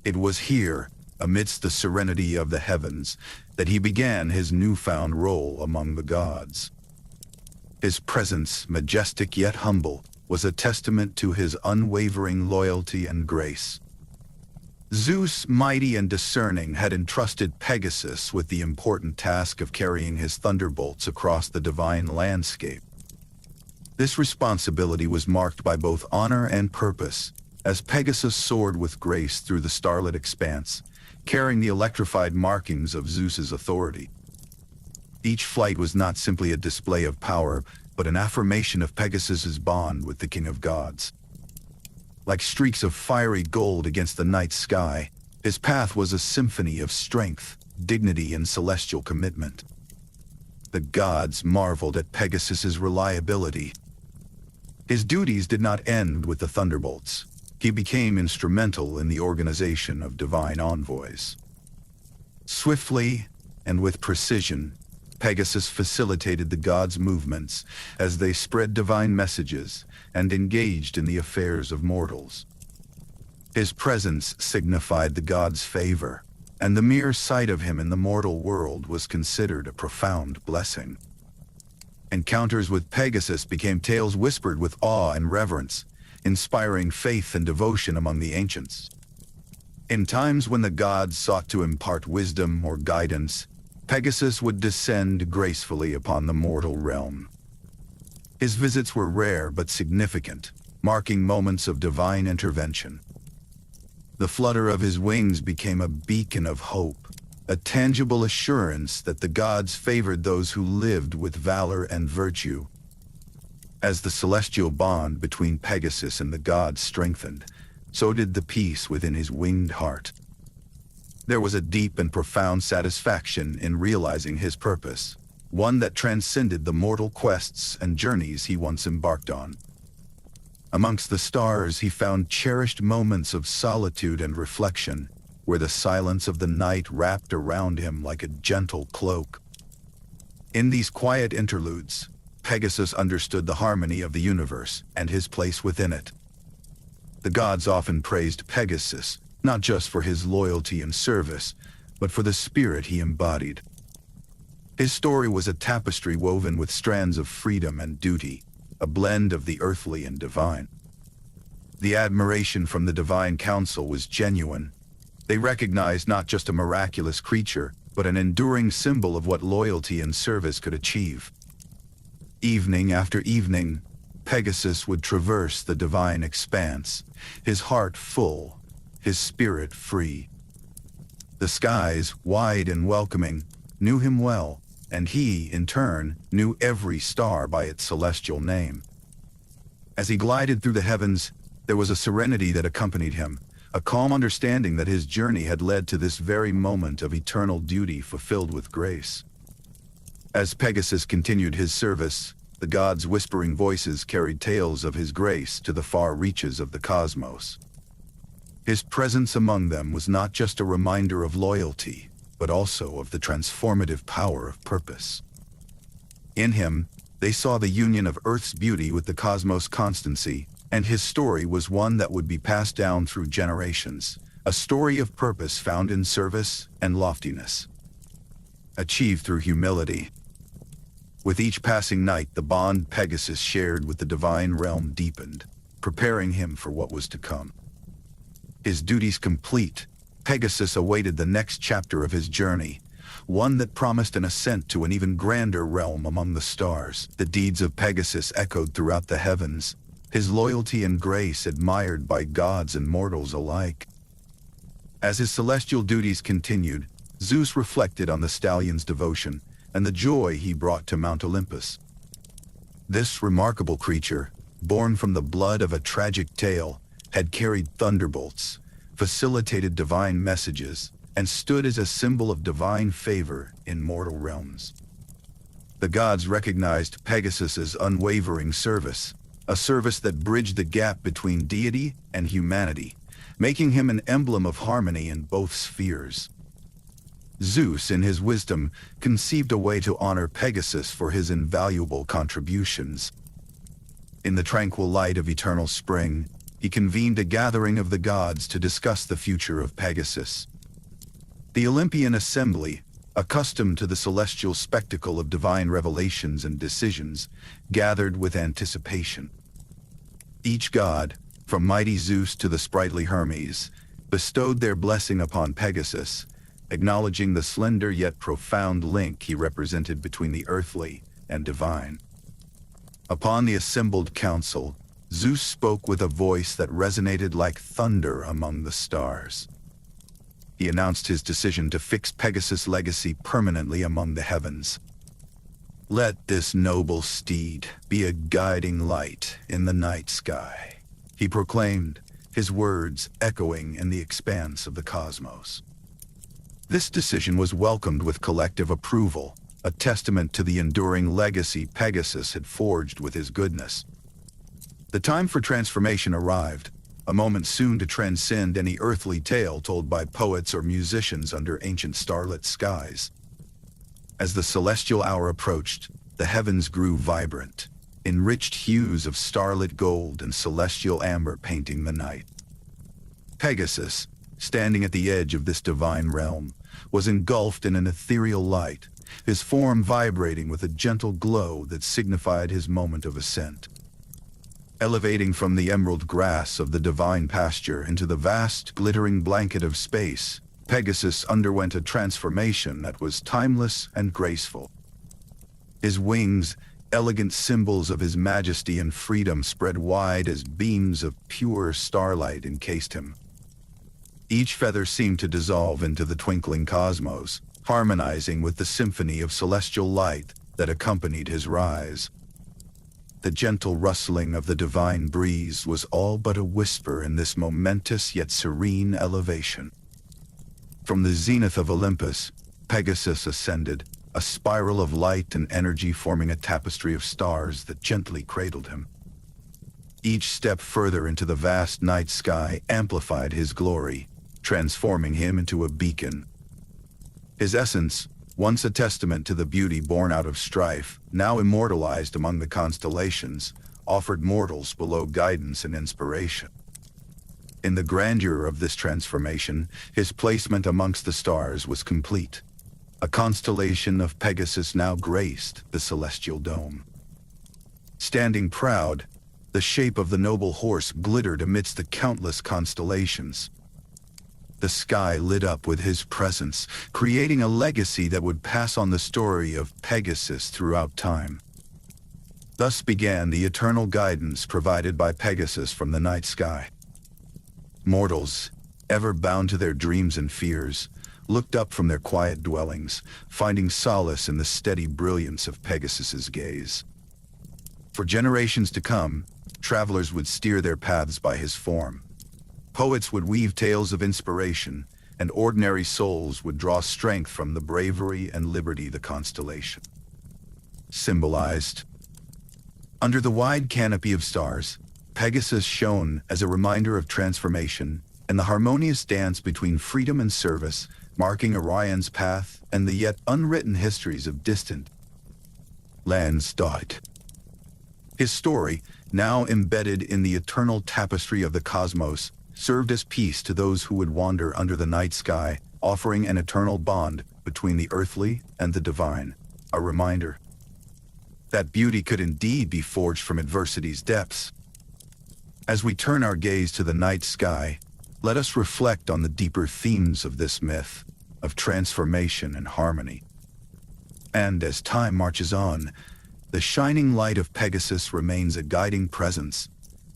[SPEAKER 1] It was here, amidst the serenity of the heavens, that he began his newfound role among the gods. His presence, majestic yet humble, was a testament to his unwavering loyalty and grace. Zeus, mighty and discerning, had entrusted Pegasus with the important task of carrying his thunderbolts across the divine landscape. This responsibility was marked by both honor and purpose, as Pegasus soared with grace through the starlit expanse, carrying the electrified markings of Zeus's authority. Each flight was not simply a display of power, but an affirmation of Pegasus's bond with the King of Gods. Like streaks of fiery gold against the night sky, his path was a symphony of strength, dignity, and celestial commitment. The gods marveled at Pegasus's reliability. His duties did not end with the thunderbolts. He became instrumental in the organization of divine envoys. Swiftly and with precision, Pegasus facilitated the gods' movements as they spread divine messages and engaged in the affairs of mortals. His presence signified the gods' favor, and the mere sight of him in the mortal world was considered a profound blessing. Encounters with Pegasus became tales whispered with awe and reverence, inspiring faith and devotion among the ancients. In times when the gods sought to impart wisdom or guidance, Pegasus would descend gracefully upon the mortal realm. His visits were rare but significant, marking moments of divine intervention. The flutter of his wings became a beacon of hope, a tangible assurance that the gods favored those who lived with valor and virtue. As the celestial bond between Pegasus and the gods strengthened, so did the peace within his winged heart. There was a deep and profound satisfaction in realizing his purpose, one that transcended the mortal quests and journeys he once embarked on. Amongst the stars, he found cherished moments of solitude and reflection, where the silence of the night wrapped around him like a gentle cloak. In these quiet interludes, Pegasus understood the harmony of the universe and his place within it. The gods often praised Pegasus, not just for his loyalty and service, but for the spirit he embodied. His story was a tapestry woven with strands of freedom and duty, a blend of the earthly and divine. The admiration from the divine council was genuine. They recognized not just a miraculous creature, but an enduring symbol of what loyalty and service could achieve. Evening after evening, Pegasus would traverse the divine expanse, his heart full, his spirit free. The skies, wide and welcoming, knew him well, and he, in turn, knew every star by its celestial name. As he glided through the heavens, there was a serenity that accompanied him, a calm understanding that his journey had led to this very moment of eternal duty fulfilled with grace. As Pegasus continued his service, the gods' whispering voices carried tales of his grace to the far reaches of the cosmos. His presence among them was not just a reminder of loyalty, but also of the transformative power of purpose. In him, they saw the union of Earth's beauty with the cosmos' constancy, and his story was one that would be passed down through generations, a story of purpose found in service and loftiness, achieved through humility. With each passing night, the bond Pegasus shared with the divine realm deepened, preparing him for what was to come. His duties complete, Pegasus awaited the next chapter of his journey, one that promised an ascent to an even grander realm among the stars. The deeds of Pegasus echoed throughout the heavens, his loyalty and grace admired by gods and mortals alike. As his celestial duties continued, Zeus reflected on the stallion's devotion and the joy he brought to Mount Olympus. This remarkable creature, born from the blood of a tragic tale, had carried thunderbolts, facilitated divine messages, and stood as a symbol of divine favor in mortal realms. The gods recognized Pegasus's unwavering service, a service that bridged the gap between deity and humanity, making him an emblem of harmony in both spheres. Zeus, in his wisdom, conceived a way to honor Pegasus for his invaluable contributions. In the tranquil light of eternal spring, he convened a gathering of the gods to discuss the future of Pegasus. The Olympian assembly, accustomed to the celestial spectacle of divine revelations and decisions, gathered with anticipation. Each god, from mighty Zeus to the sprightly Hermes, bestowed their blessing upon Pegasus, acknowledging the slender yet profound link he represented between the earthly and divine. Upon the assembled council, Zeus spoke with a voice that resonated like thunder among the stars. He announced his decision to fix Pegasus' legacy permanently among the heavens. "Let this noble steed be a guiding light in the night sky," he proclaimed, his words echoing in the expanse of the cosmos. This decision was welcomed with collective approval, a testament to the enduring legacy Pegasus had forged with his goodness. The time for transformation arrived, a moment soon to transcend any earthly tale told by poets or musicians under ancient starlit skies. As the celestial hour approached, the heavens grew vibrant, enriched hues of starlit gold and celestial amber painting the night. Pegasus, standing at the edge of this divine realm, was engulfed in an ethereal light, his form vibrating with a gentle glow that signified his moment of ascent. Elevating from the emerald grass of the divine pasture into the vast, glittering blanket of space, Pegasus underwent a transformation that was timeless and graceful. His wings, elegant symbols of his majesty and freedom, spread wide as beams of pure starlight encased him. Each feather seemed to dissolve into the twinkling cosmos, harmonizing with the symphony of celestial light that accompanied his rise. The gentle rustling of the divine breeze was all but a whisper in this momentous yet serene elevation. From the zenith of Olympus, Pegasus ascended, a spiral of light and energy forming a tapestry of stars that gently cradled him. Each step further into the vast night sky amplified his glory, transforming him into a beacon. His essence, once a testament to the beauty born out of strife, now immortalized among the constellations, offered mortals below guidance and inspiration. In the grandeur of this transformation, his placement amongst the stars was complete. A constellation of Pegasus now graced the celestial dome. Standing proud, the shape of the noble horse glittered amidst the countless constellations. The sky lit up with his presence, creating a legacy that would pass on the story of Pegasus throughout time. Thus began the eternal guidance provided by Pegasus from the night sky. Mortals, ever bound to their dreams and fears, looked up from their quiet dwellings, finding solace in the steady brilliance of Pegasus's gaze. For generations to come, travelers would steer their paths by his form. Poets would weave tales of inspiration, and ordinary souls would draw strength from the bravery and liberty the constellation symbolized. Under the wide canopy of stars, Pegasus shone as a reminder of transformation and the harmonious dance between freedom and service, marking Orion's path and the yet unwritten histories of distant lands. His story, now embedded in the eternal tapestry of the cosmos, served as peace to those who would wander under the night sky, offering an eternal bond between the earthly and the divine, a reminder that beauty could indeed be forged from adversity's depths. As we turn our gaze to the night sky, let us reflect on the deeper themes of this myth, of transformation and harmony. And as time marches on, the shining light of Pegasus remains a guiding presence,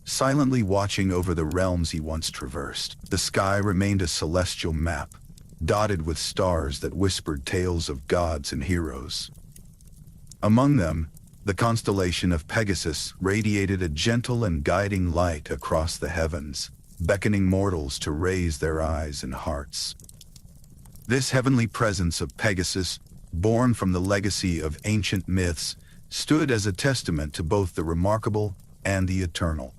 [SPEAKER 1] silently watching over the realms he once traversed. The sky remained a celestial map, dotted with stars that whispered tales of gods and heroes. Among them, the constellation of Pegasus radiated a gentle and guiding light across the heavens, beckoning mortals to raise their eyes and hearts. This heavenly presence of Pegasus, born from the legacy of ancient myths, stood as a testament to both the remarkable and the eternal.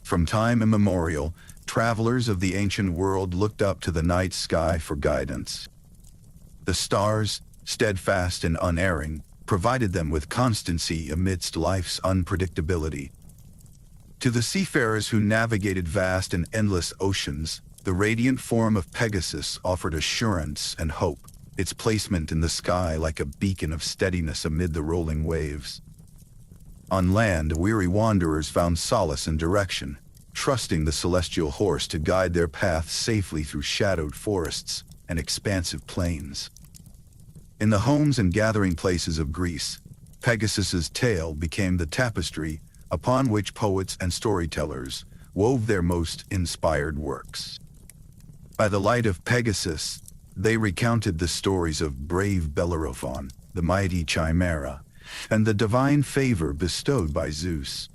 [SPEAKER 1] From time immemorial, travelers of the ancient world looked up to the night sky for guidance. The stars, steadfast and unerring, provided them with constancy amidst life's unpredictability. To the seafarers who navigated vast and endless oceans, the radiant form of Pegasus offered assurance and hope, its placement in the sky like a beacon of steadiness amid the rolling waves. On land, weary wanderers found solace and direction, trusting the celestial horse to guide their path safely through shadowed forests and expansive plains. In the homes and gathering places of Greece, Pegasus's tale became the tapestry upon which poets and storytellers wove their most inspired works. By the light of Pegasus, they recounted the stories of brave Bellerophon, the mighty Chimera, and the divine favor bestowed by Zeus.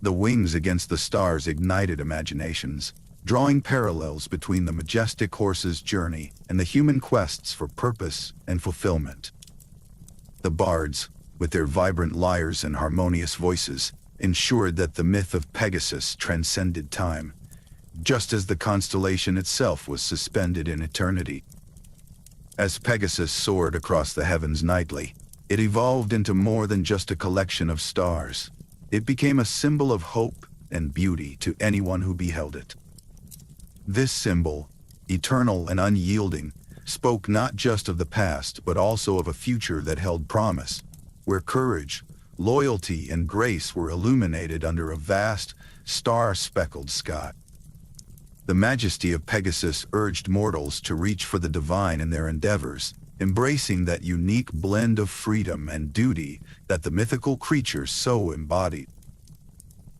[SPEAKER 1] The wings against the stars ignited imaginations, drawing parallels between the majestic horse's journey and the human quests for purpose and fulfillment. The bards, with their vibrant lyres and harmonious voices, ensured that the myth of Pegasus transcended time, just as the constellation itself was suspended in eternity. As Pegasus soared across the heavens nightly, it evolved into more than just a collection of stars. It became a symbol of hope and beauty to anyone who beheld it. This symbol, eternal and unyielding, spoke not just of the past but also of a future that held promise, where courage, loyalty, and grace were illuminated under a vast, star-speckled sky. The majesty of Pegasus urged mortals to reach for the divine in their endeavors, embracing that unique blend of freedom and duty that the mythical creature so embodied.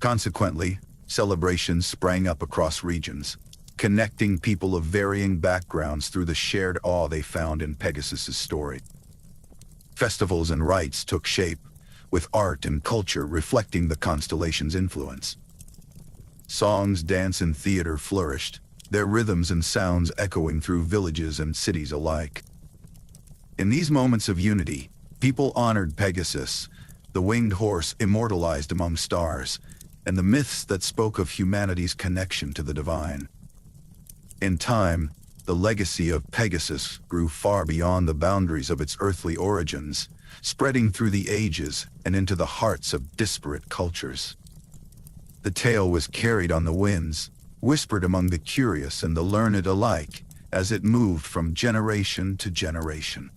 [SPEAKER 1] Consequently, celebrations sprang up across regions, connecting people of varying backgrounds through the shared awe they found in Pegasus's story. Festivals and rites took shape, with art and culture reflecting the constellation's influence. Songs, dance, and theater flourished, their rhythms and sounds echoing through villages and cities alike. In these moments of unity, people honored Pegasus, the winged horse immortalized among stars, and the myths that spoke of humanity's connection to the divine. In time, the legacy of Pegasus grew far beyond the boundaries of its earthly origins, spreading through the ages and into the hearts of disparate cultures. The tale was carried on the winds, whispered among the curious and the learned alike, as it moved from generation to generation.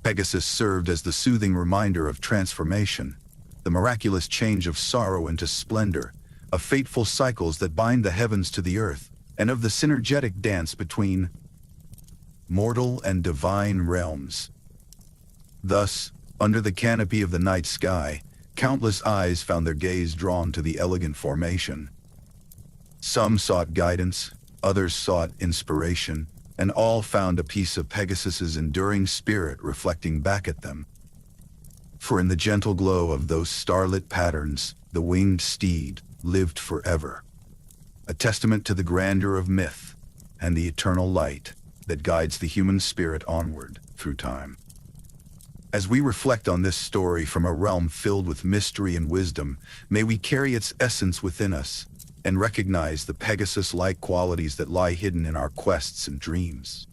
[SPEAKER 1] Pegasus served as the soothing reminder of transformation, the miraculous change of sorrow into splendor, of fateful cycles that bind the heavens to the earth, and of the synergetic dance between mortal and divine realms. Thus, under the canopy of the night sky, countless eyes found their gaze drawn to the elegant formation. Some sought guidance, others sought inspiration, and all found a piece of Pegasus's enduring spirit reflecting back at them. For in the gentle glow of those starlit patterns, the winged steed lived forever, a testament to the grandeur of myth and the eternal light that guides the human spirit onward through time. As we reflect on this story from a realm filled with mystery and wisdom, may we carry its essence within us and recognize the Pegasus-like qualities that lie hidden in our quests and dreams.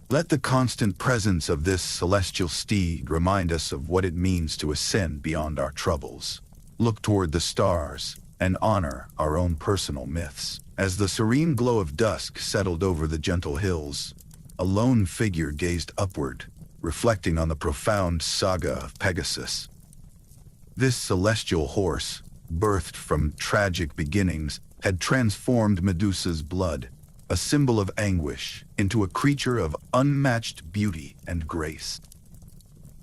[SPEAKER 1] Let the constant presence of this celestial steed remind us of what it means to ascend beyond our troubles, look toward the stars, and honor our own personal myths. As the serene glow of dusk settled over the gentle hills, a lone figure gazed upward, reflecting on the profound saga of Pegasus. This celestial horse, birthed from tragic beginnings, had transformed Medusa's blood, a symbol of anguish, into a creature of unmatched beauty and grace.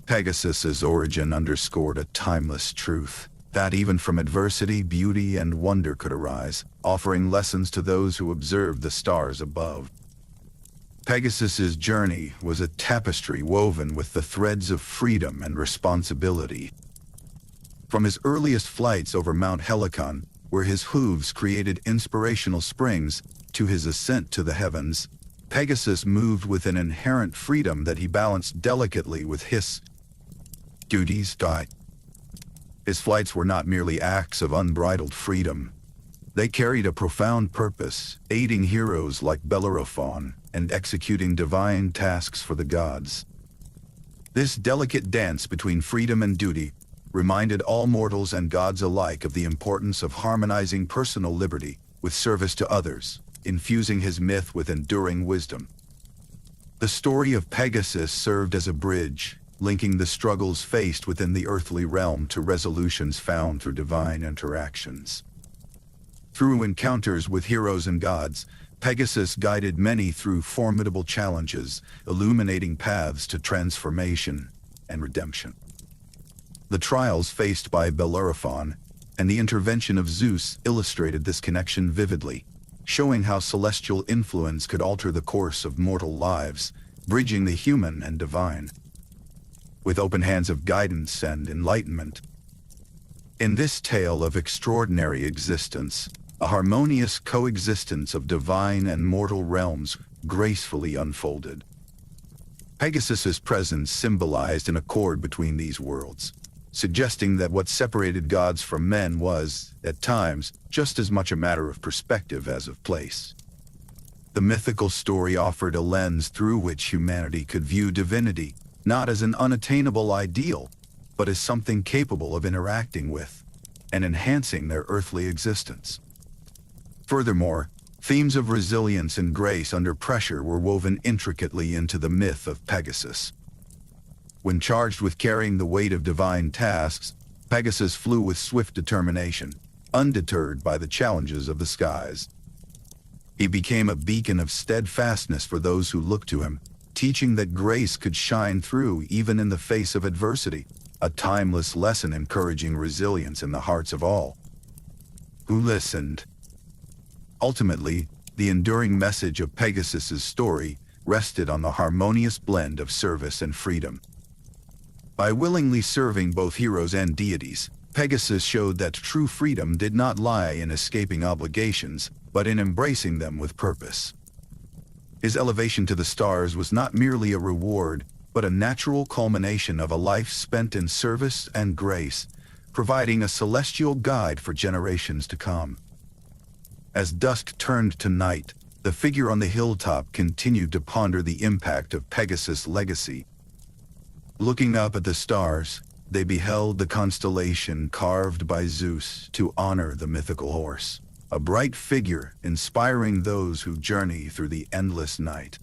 [SPEAKER 1] Pegasus's origin underscored a timeless truth, that even from adversity, beauty and wonder could arise, offering lessons to those who observed the stars above. Pegasus's journey was a tapestry woven with the threads of freedom and responsibility. From his earliest flights over Mount Helicon, where his hooves created inspirational springs, to his ascent to the heavens, Pegasus moved with an inherent freedom that he balanced delicately with his duties. His flights were not merely acts of unbridled freedom. They carried a profound purpose, aiding heroes like Bellerophon and executing divine tasks for the gods. This delicate dance between freedom and duty reminded all mortals and gods alike of the importance of harmonizing personal liberty with service to others, infusing his myth with enduring wisdom. The story of Pegasus served as a bridge, linking the struggles faced within the earthly realm to resolutions found through divine interactions. Through encounters with heroes and gods, Pegasus guided many through formidable challenges, illuminating paths to transformation and redemption. The trials faced by Bellerophon and the intervention of Zeus illustrated this connection vividly, showing how celestial influence could alter the course of mortal lives, bridging the human and divine. With open hands of guidance and enlightenment. In this tale of extraordinary existence, a harmonious coexistence of divine and mortal realms gracefully unfolded. Pegasus's presence symbolized an accord between these worlds, suggesting that what separated gods from men was, at times, just as much a matter of perspective as of place. The mythical story offered a lens through which humanity could view divinity, not as an unattainable ideal, but as something capable of interacting with and enhancing their earthly existence. Furthermore, themes of resilience and grace under pressure were woven intricately into the myth of Pegasus. When charged with carrying the weight of divine tasks, Pegasus flew with swift determination, undeterred by the challenges of the skies. He became a beacon of steadfastness for those who looked to him, teaching that grace could shine through even in the face of adversity, a timeless lesson encouraging resilience in the hearts of all who listened. Ultimately, the enduring message of Pegasus's story rested on the harmonious blend of service and freedom. By willingly serving both heroes and deities, Pegasus showed that true freedom did not lie in escaping obligations, but in embracing them with purpose. His elevation to the stars was not merely a reward, but a natural culmination of a life spent in service and grace, providing a celestial guide for generations to come. As dusk turned to night, the figure on the hilltop continued to ponder the impact of Pegasus' legacy. Looking up at the stars, they beheld the constellation carved by Zeus to honor the mythical horse, a bright figure inspiring those who journey through the endless night.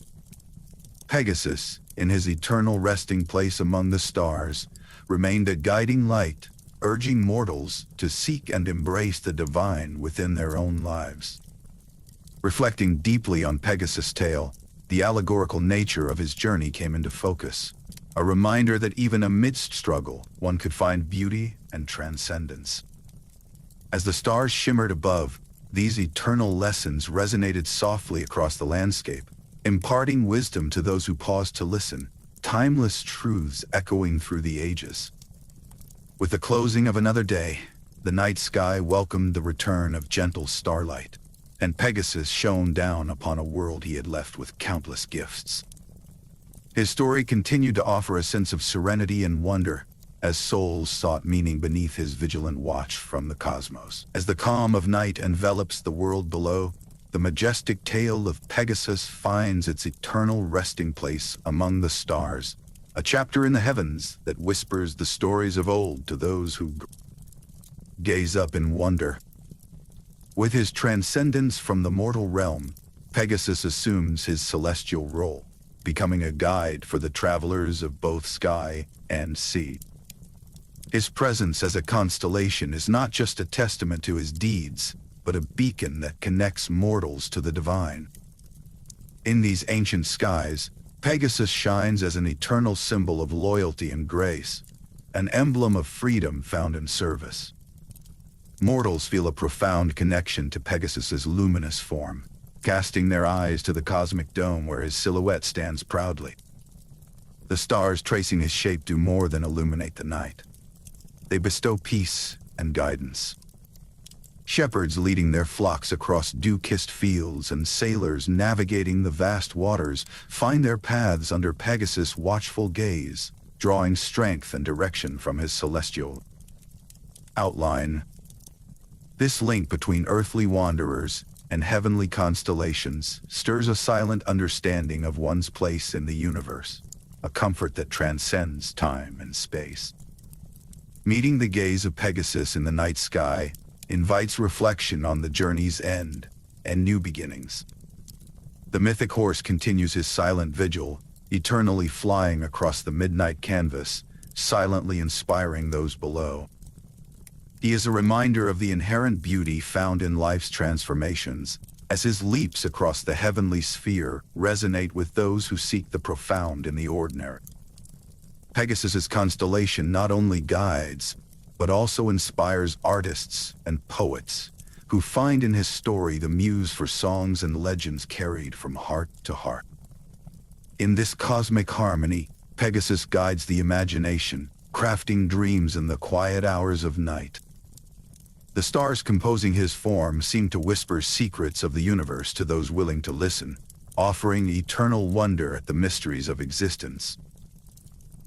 [SPEAKER 1] Pegasus, in his eternal resting place among the stars, remained a guiding light, urging mortals to seek and embrace the divine within their own lives. Reflecting deeply on Pegasus' tale, the allegorical nature of his journey came into focus, a reminder that even amidst struggle, one could find beauty and transcendence. As the stars shimmered above, these eternal lessons resonated softly across the landscape, imparting wisdom to those who paused to listen, timeless truths echoing through the ages. With the closing of another day, the night sky welcomed the return of gentle starlight, and Pegasus shone down upon a world he had left with countless gifts. His story continued to offer a sense of serenity and wonder as souls sought meaning beneath his vigilant watch from the cosmos. As the calm of night envelops the world below, the majestic tale of Pegasus finds its eternal resting place among the stars, a chapter in the heavens that whispers the stories of old to those who gaze up in wonder. With his transcendence from the mortal realm, Pegasus assumes his celestial role, becoming a guide for the travelers of both sky and sea. His presence as a constellation is not just a testament to his deeds, but a beacon that connects mortals to the divine. In these ancient skies, Pegasus shines as an eternal symbol of loyalty and grace, an emblem of freedom found in service. Mortals feel a profound connection to Pegasus's luminous form, casting their eyes to the cosmic dome where his silhouette stands proudly. The stars tracing his shape do more than illuminate the night. They bestow peace and guidance. Shepherds leading their flocks across dew-kissed fields and sailors navigating the vast waters find their paths under Pegasus' watchful gaze, drawing strength and direction from his celestial outline. This link between earthly wanderers and heavenly constellations stirs a silent understanding of one's place in the universe, a comfort that transcends time and space. Meeting the gaze of Pegasus in the night sky invites reflection on the journey's end and new beginnings. The mythic horse continues his silent vigil, eternally flying across the midnight canvas, silently inspiring those below. He is a reminder of the inherent beauty found in life's transformations, as his leaps across the heavenly sphere resonate with those who seek the profound in the ordinary. Pegasus's constellation not only guides, but also inspires artists and poets who find in his story the muse for songs and legends carried from heart to heart. In this cosmic harmony, Pegasus guides the imagination, crafting dreams in the quiet hours of night. The stars composing his form seem to whisper secrets of the universe to those willing to listen, offering eternal wonder at the mysteries of existence.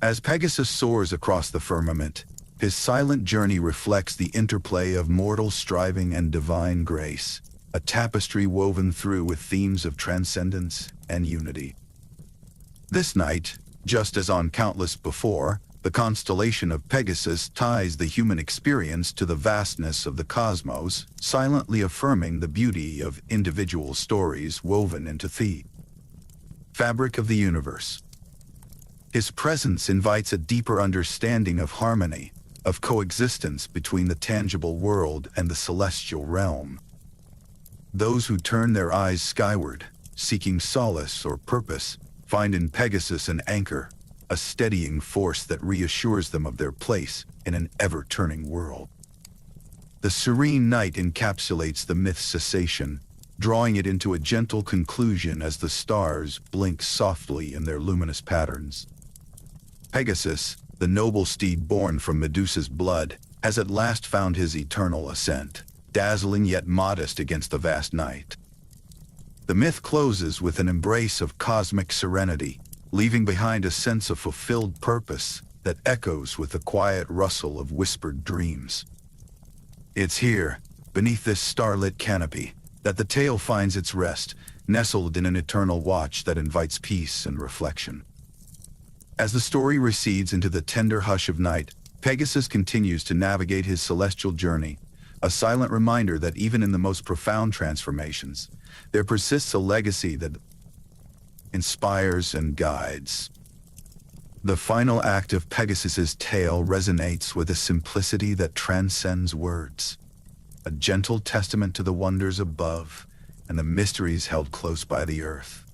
[SPEAKER 1] As Pegasus soars across the firmament, his silent journey reflects the interplay of mortal striving and divine grace, a tapestry woven through with themes of transcendence and unity. This night, just as on countless before, the constellation of Pegasus ties the human experience to the vastness of the cosmos, silently affirming the beauty of individual stories woven into the fabric of the universe. His presence invites a deeper understanding of harmony, of coexistence between the tangible world and the celestial realm. Those who turn their eyes skyward, seeking solace or purpose, find in Pegasus an anchor, a steadying force that reassures them of their place in an ever-turning world. The serene night encapsulates the myth's cessation, drawing it into a gentle conclusion as the stars blink softly in their luminous patterns. Pegasus, the noble steed born from Medusa's blood, has at last found his eternal ascent, dazzling yet modest against the vast night. The myth closes with an embrace of cosmic serenity, leaving behind a sense of fulfilled purpose that echoes with the quiet rustle of whispered dreams. It's here, beneath this starlit canopy, that the tale finds its rest, nestled in an eternal watch that invites peace and reflection. As the story recedes into the tender hush of night, Pegasus continues to navigate his celestial journey, a silent reminder that even in the most profound transformations, there persists a legacy that inspires and guides. The final act of Pegasus's tale resonates with a simplicity that transcends words, a gentle testament to the wonders above and the mysteries held close by the earth.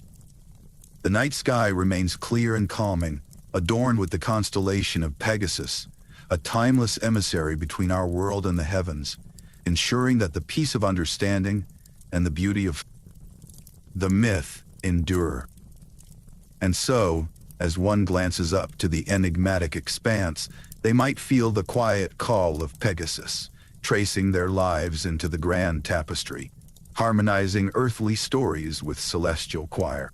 [SPEAKER 1] The night sky remains clear and calming, adorned with the constellation of Pegasus, a timeless emissary between our world and the heavens, ensuring that the peace of understanding and the beauty of the myth endure. And so, as one glances up to the enigmatic expanse, they might feel the quiet call of Pegasus, tracing their lives into the grand tapestry, harmonizing earthly stories with celestial choir.